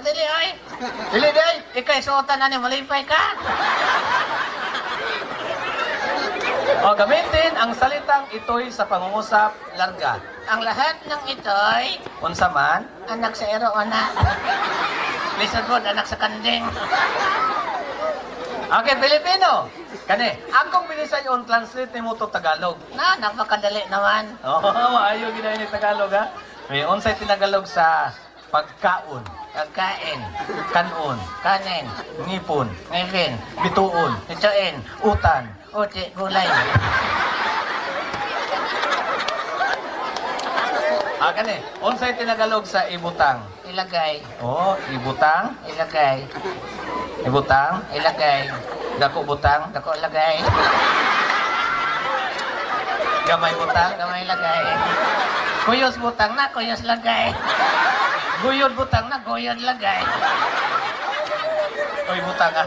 Padali ay. Dili day, ikay suotan na ni malipay ka. O, gamitin ang salitang ito'y sa pangungusap, larga. Ang lahat ng ito'y Unsa man, anak sa ero na. Lisod mo, anak sa kanding. okay, Pilipino. Kani, akong binisayon, translate ni mo to Tagalog. Na, napakadali naman. Oo, ayaw ginayon ni Tagalog, ha? May unsay tinagalog sa pagkaon, Pagkain, kanon, kanin, ngipon, ngipin, bituon, itoin, utan. uti, gulay. Kani, unsay tinagalog sa ibutang? Ilagay, Oh, ibutang, ilagay, ibutang, ilagay. dako butang, Dako lagay, gamay butang, gamay lagay. Kuyos butang na, kuyos lagay. guyod butang, Butang na, guyod lagay. oy butang, ha?